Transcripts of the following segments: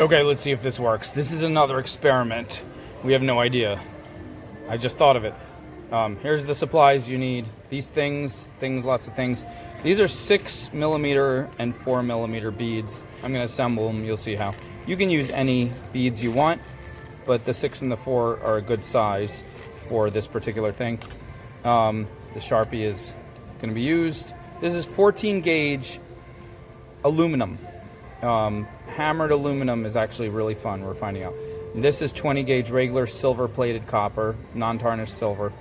Okay, let's see if this works. This is another experiment. We have no idea. I just thought of it. Here's the supplies you need. These things, lots of things. These are 6mm and 4mm beads. I'm going to assemble them. You'll see how. You can use any beads you want, but the 6 and the 4 are a good size for this particular thing. The Sharpie is going to be used. This is 14 gauge aluminum. Hammered aluminum is actually really fun, we're finding out. And this is 20 gauge regular silver plated copper, non-tarnished silver.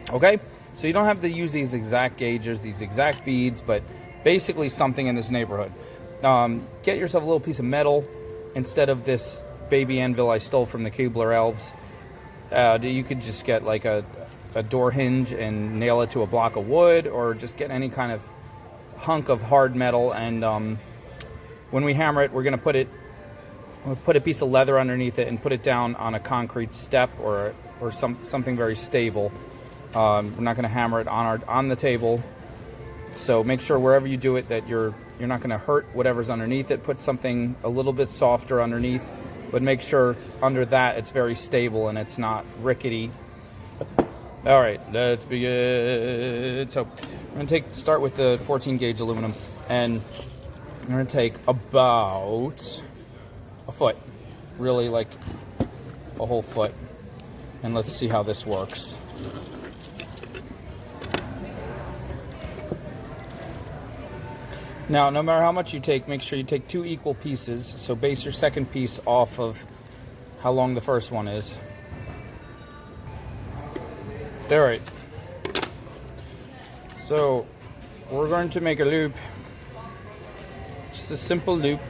Okay, so you don't have to use these exact gauges, these exact beads, but basically something in this neighborhood. Get yourself a little piece of metal instead of this baby anvil I stole from the Kubler elves. You could just get like a door hinge and nail it to a block of wood, or just get any kind of hunk of hard metal, and when we hammer it, we're going to put a piece of leather underneath it and put it down on a concrete step or something very stable. We're not going to hammer it on the table. So make sure wherever you do it that you're not going to hurt whatever's underneath it. Put something a little bit softer underneath, but make sure under that it's very stable and it's not rickety. All right, let's begin. So I'm going to start with the 14 gauge aluminum, and I'm going to take about a foot, really like a whole foot, and let's see how this works. Now, no matter how much you take, make sure you take 2 equal pieces, so base your second piece off of how long the first one is. All right. So, we're going to make a loop. Just a simple loop.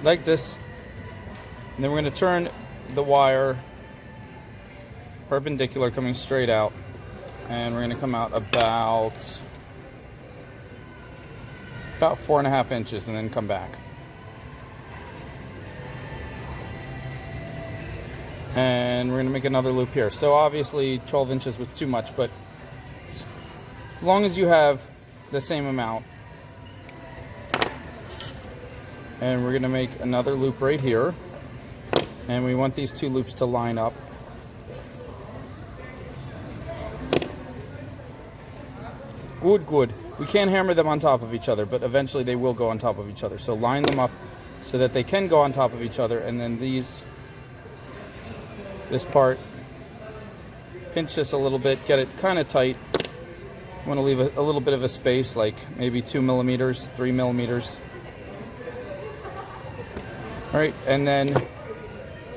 Like this. And then we're going to turn the wire perpendicular, coming straight out. And we're going to come out about 4.5 inches and then come back. And we're going to make another loop here. So obviously 12 inches was too much, but as long as you have the same amount. And we're going to make another loop right here. And we want these 2 loops to line up. Good. We can't hammer them on top of each other, but eventually they will go on top of each other. So line them up so that they can go on top of each other, and then this part, pinch this a little bit, get it kind of tight. You want to leave a little bit of a space, like maybe 2 millimeters, 3 millimeters. All right, and then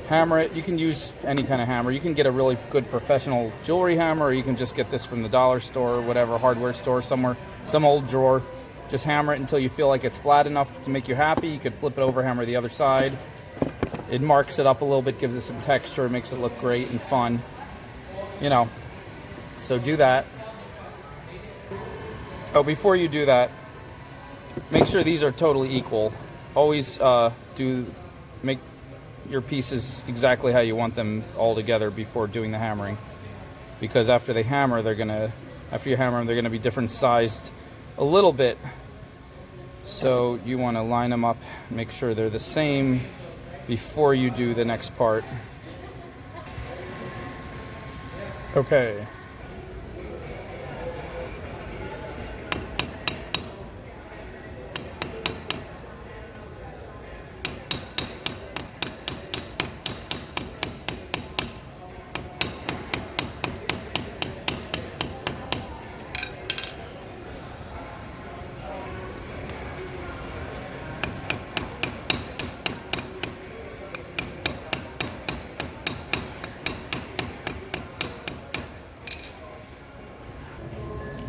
hammer it. You can use any kind of hammer. You can get a really good professional jewelry hammer, or you can just get this from the dollar store or whatever, hardware store somewhere, some old drawer. Just hammer it until you feel like it's flat enough to make you happy. You could flip it over, hammer the other side. It marks it up a little bit, gives it some texture, makes it look great and fun. You know, so do that. Oh, before you do that, make sure these are totally equal. Always make your pieces exactly how you want them all together before doing the hammering, because after you hammer them, they're gonna be different sized a little bit. So you want to line them up, make sure they're the same before you do the next part. Okay.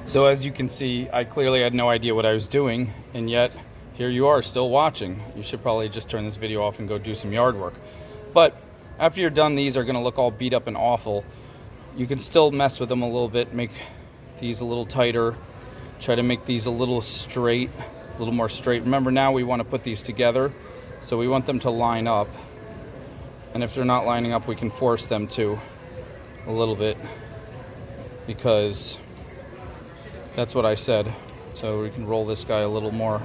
So as you can see, I clearly had no idea what I was doing, and yet here you are still watching. You should probably just turn this video off and go do some yard work. But after you're done, these are going to look all beat up and awful. You can still mess with them a little bit, make these a little tighter, try to make these a little straight, a little more straight. Remember, now we want to put these together, so we want them to line up. And if they're not lining up, we can force them to a little bit, because that's what I said. So we can roll this guy a little more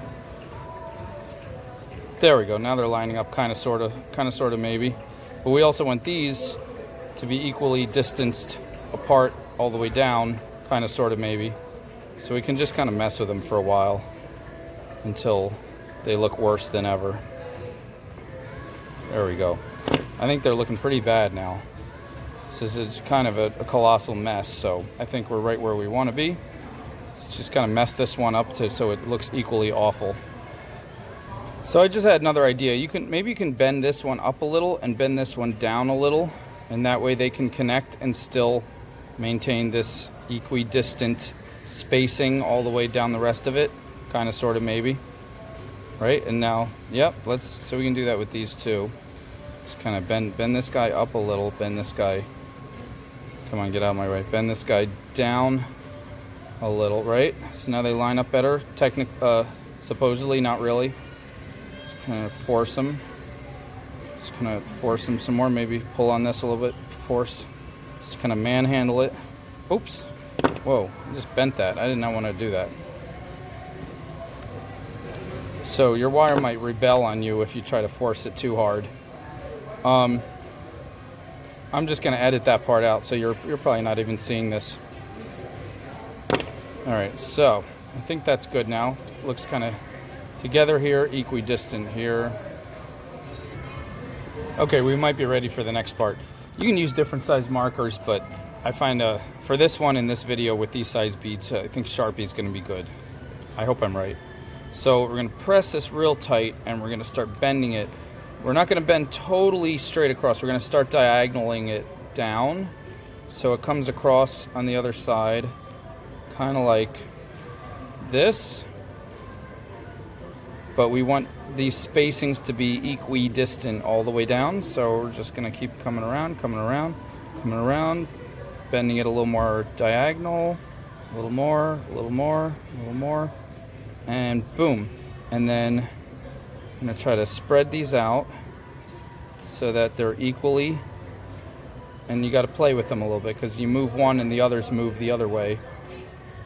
There we go. Now they're lining up, kind of, sort of, maybe. But we also want these to be equally distanced apart all the way down, kind of, sort of, maybe. So we can just kind of mess with them for a while until they look worse than ever. There we go. I think they're looking pretty bad now. This is kind of a colossal mess, so I think we're right where we want to be. Let's just kind of mess this one up so it looks equally awful. So I just had another idea. Maybe you can bend this one up a little and bend this one down a little, and that way they can connect and still maintain this equidistant spacing all the way down the rest of it, kind of, sort of, maybe. Right? And now, yep, so we can do that with these two. Just kind of bend this guy up a little, bend this guy, come on, get out of my way, bend this guy down a little, right? So now they line up better, supposedly, not really. Just kind of force them. Just kind of force them some more, maybe pull on this a little bit, force. Just kind of manhandle it. Oops. Whoa, I just bent that. I did not want to do that. So your wire might rebel on you if you try to force it too hard. I'm just going to edit that part out, so you're probably not even seeing this. All right, so I think that's good now. It looks kind of together here, equidistant here. Okay, we might be ready for the next part. You can use different size markers, but I find for this one in this video with these size beads, I think Sharpie is going to be good. I hope I'm right. So we're going to press this real tight, and we're going to start bending it. We're not going to bend totally straight across. We're going to start diagonaling it down so it comes across on the other side, kind of like this. But we want these spacings to be equidistant all the way down, so we're just going to keep coming around, bending it a little more diagonal, a little more, and boom. And then I'm going to try to spread these out so that they're equally, and you got to play with them a little bit because you move one and the others move the other way,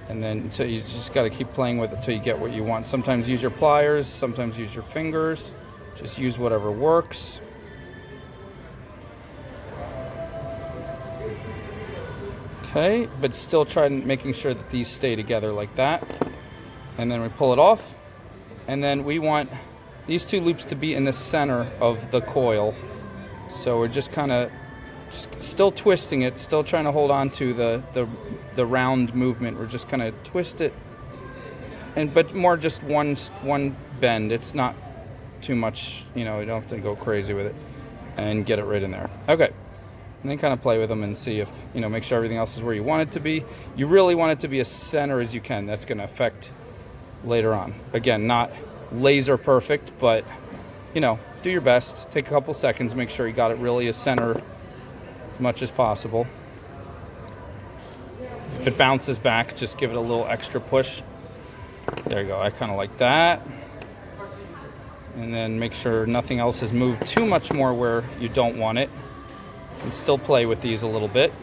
and then so you just got to keep playing with it till you get what you want. Sometimes use your pliers, sometimes use your fingers, just use whatever works. Okay, but still try making sure that these stay together like that, and then we pull it off, and then we want these two loops to be in the center of the coil. So we're just kind of still twisting it, still trying to hold on to the round movement. We're just kind of twist it, but more just one bend. It's not too much, you don't have to go crazy with it, and get it right in there. Okay, and then kind of play with them and see if, make sure everything else is where you want it to be. You really want it to be as center as you can. That's going to affect later on. Again, not laser perfect, but do your best. Take a couple seconds, make sure you got it really as center as much as possible. If it bounces back, just give it a little extra push. There you go. I kind of like that. And then make sure nothing else has moved too much more where you don't want it, and still play with these a little bit.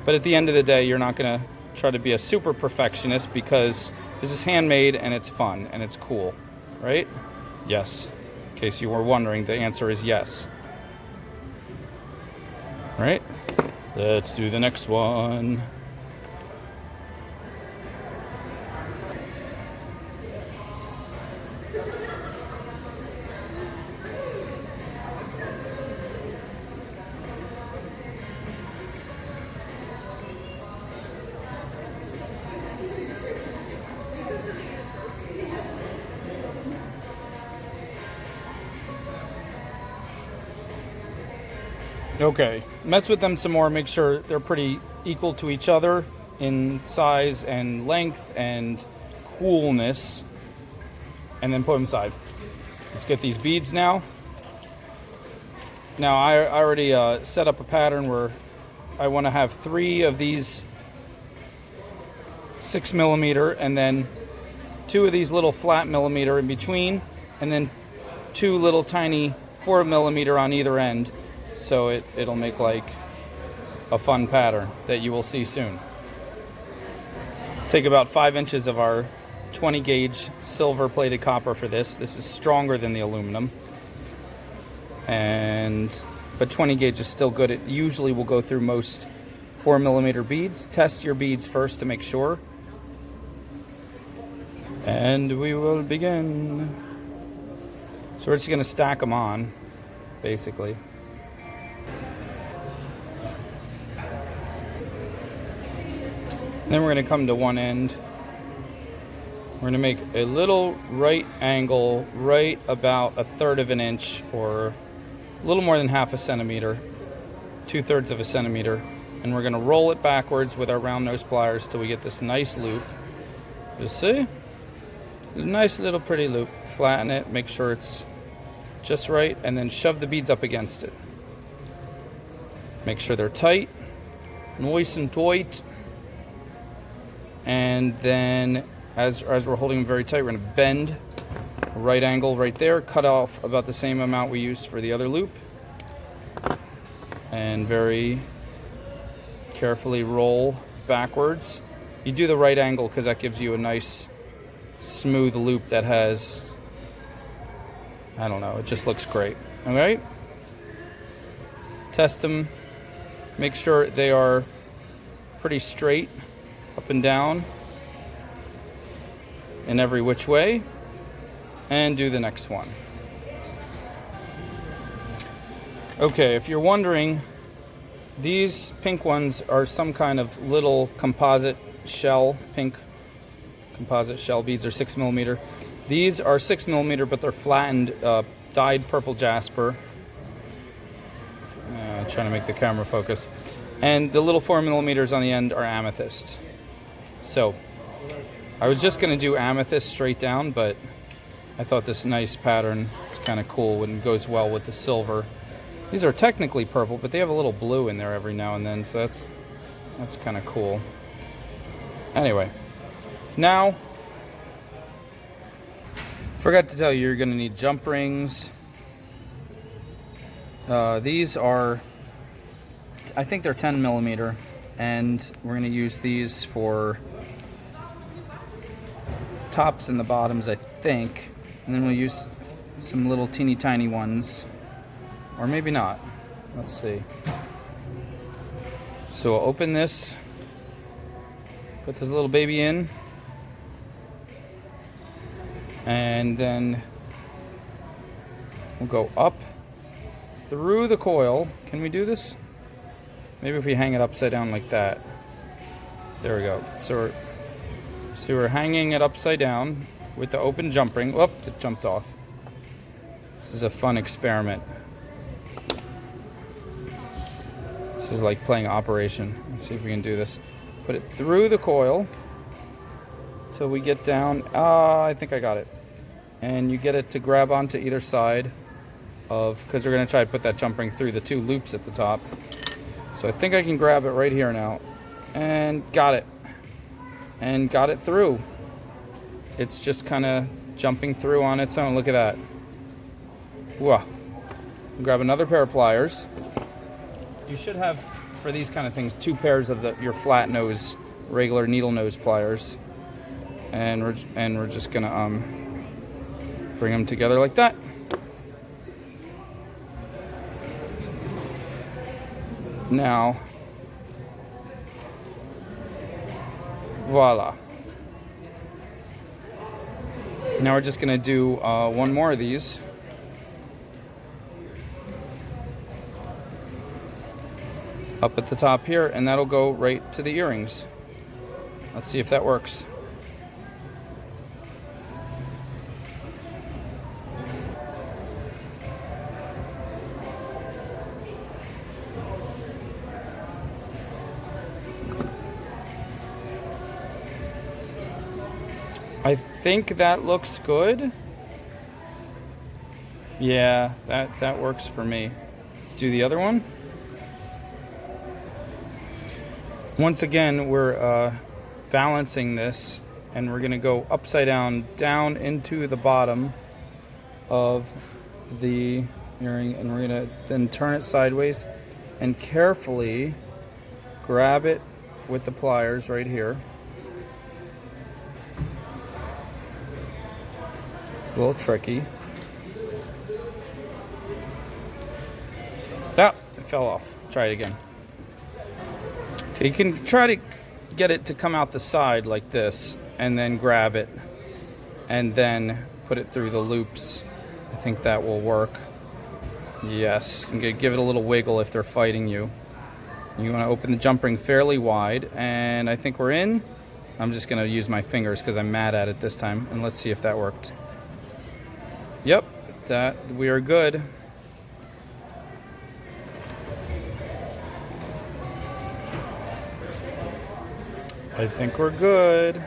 But at the end of the day, you're not going to try to be a super perfectionist, because this is handmade and it's fun and it's cool, right? Yes. In case you were wondering, the answer is yes. Right? Let's do the next one. Okay, mess with them some more, make sure they're pretty equal to each other in size and length and coolness, and then put them aside. Let's get these beads now. Now I already set up a pattern where I want to have 3 of these 6mm, and then 2 of these little flat millimeter in between, and then 2 little tiny 4mm on either end. So it'll make like a fun pattern that you will see soon. Take about 5 inches of our 20 gauge silver plated copper for this. This is stronger than the aluminum. But 20 gauge is still good. It usually will go through most 4mm beads. Test your beads first to make sure. And we will begin. So we're just going to stack them on, basically. Then we're going to come to one end. We're going to make a little right angle, right about 1/3 of an inch, or a little more than 1/2 centimeter, 2/3 of a centimeter. And we're going to roll it backwards with our round nose pliers till we get this nice loop. You see? A nice little pretty loop. Flatten it, make sure it's just right, and then shove the beads up against it. Make sure they're tight, nice and tight. And then as we're holding them very tight, we're going to bend a right angle right there, cut off about the same amount we used for the other loop, and very carefully roll backwards. You do the right angle because that gives you a nice smooth loop that has, I don't know, it just looks great. Alright? Test them. Make sure they are pretty straight up and down in every which way, and do the next one. Okay, if you're wondering, these pink ones are some kind of little composite shell, pink composite shell beads. Are 6mm. These are 6mm, but they're flattened, dyed purple jasper. Trying to make the camera focus. And the little 4mm on the end are amethyst. So I was just going to do amethyst straight down, but I thought this nice pattern is kind of cool and goes well with the silver. These are technically purple, but they have a little blue in there every now and then, so that's kind of cool. Anyway, now, forgot to tell you, you're going to need jump rings. These are, I think they're 10mm, and we're going to use these for tops and the bottoms, I think, and then we'll use some little teeny tiny ones, or maybe not. Let's see. So we'll open this, put this little baby in, and then we'll go up through the coil. Can we do this? Maybe if we hang it upside down like that. There we go. So we're hanging it upside down with the open jump ring. Whoop, it jumped off. This is a fun experiment. This is like playing Operation. Let's see if we can do this. Put it through the coil till we get down. I think I got it. And you get it to grab onto either side of, because we're going to try to put that jump ring through the two loops at the top. So I think I can grab it right here now. And got it. And got it through. It's just kind of jumping through on its own. Look at that. Whoa. Grab another pair of pliers. You should have, for these kind of things, 2 pairs of your flat nose, regular needle nose pliers. And we're just gonna bring them together like that. Now, voila. Now we're just gonna do one more of these. Up at the top here, and that'll go right to the earrings. Let's see if that works. I think that looks good. Yeah, that works for me. Let's do the other one. Once again, we're balancing this, and we're going to go upside down into the bottom of the earring, and we're going to then turn it sideways and carefully grab it with the pliers right here. A little tricky. Ah, it fell off. Try it again. Okay, you can try to get it to come out the side like this, and then grab it, and then put it through the loops. I think that will work. Yes, and give it a little wiggle if they're fighting you. You want to open the jump ring fairly wide, and I think we're in. I'm just going to use my fingers because I'm mad at it this time, and let's see if that worked. Yep, that we are good. I think we're good.